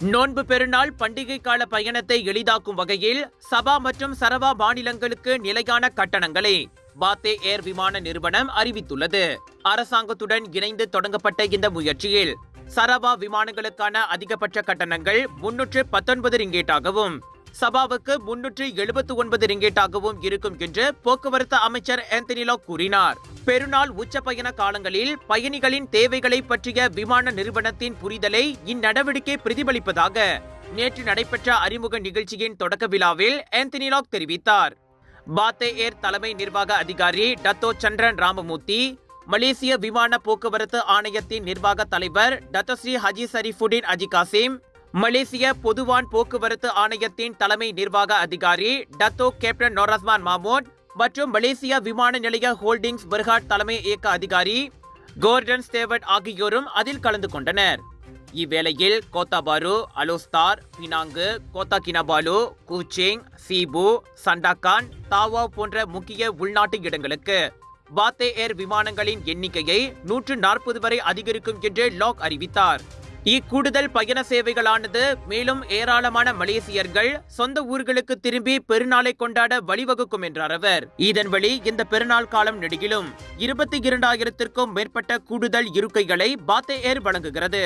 நோன்பு பெருநாள் பண்டிகை கால பயணத்தை எளிதாக்கும் வகையில் சபா மற்றும் சரவா மாநிலங்களுக்கு நிலையான கட்டணங்களை பாத்தே ஏர் விமான நிறுவனம் அறிவித்துள்ளது. அரசாங்கத்துடன் இணைந்து தொடங்கப்பட்ட இந்த முயற்சியில் சரவா விமானங்களுக்கான அதிகபட்ச கட்டணங்கள் 319 ரிங்கேட்டாகவும் சபாவுக்கு 379 ரிங்கேட்டாகவும் இருக்கும் என்று போக்குவரத்து அமைச்சர் ஆந்தனி லாக் கூறினார். பெருநாள் உச்ச பயண காலங்களில் பயணிகளின் தேவைகளை பற்றிய விமான நிறுவனத்தின் புரிதலை இந்நடவடிக்கை பிரதிபலிப்பதாக நேற்று நடைபெற்ற அறிமுக நிகழ்ச்சியின் தொடக்க விழாவில் ஆந்தனி லாக் தெரிவித்தார். பாத்தே ஏர் தலைமை நிர்வாக அதிகாரி டத்தோ சந்திரன் ராமமூர்த்தி, மலேசிய விமான போக்குவரத்து ஆணையத்தின் நிர்வாக தலைவர் டத்தோஸ்ரீ ஹஜி சரிஃபுடின் அஜி காசிம், மலேசிய பொதுவான் போக்குவரத்து ஆணையத்தின் தலைமை நிர்வாக அதிகாரி டத்தோ கேப்டன் நோரஸ்மான் மாமூட் மற்றும் மலேசிய விமான நிலைய ஹோல்டிங்ஸ் பெர்ஹாட் தலைமை இயக்க அதிகாரி கோர்டன் ஸ்டேவர்ட் ஆகியோரும் அதில் கலந்து கொண்டனர். இவ்வேளையில் Kota Bharu, அலோஸ்தார், Penang, Kota Kinabalu, Kuching, சீபு, Sandakan, தாவா போன்ற முக்கிய உள்நாட்டு இடங்களுக்கு பாத்தே ஏர் விமானங்களின் எண்ணிக்கையை 140 வரை அதிகரிக்கும் என்று லாக் அறிவித்தார். இக்கூடுதல் பயண சேவைகளானது மேலும் ஏராளமான மலேசியர்கள் சொந்த ஊர்களுக்கு திரும்பி பெருநாளை கொண்டாட வழிவகுக்கும் என்றார் அவர். இதன் வழி இந்த பெருநாள் காலம் நெடுகிலும் 22,000க்கும் மேற்பட்ட கூடுதல் இருக்கைகளை பாத்தே ஏர் வழங்குகிறது.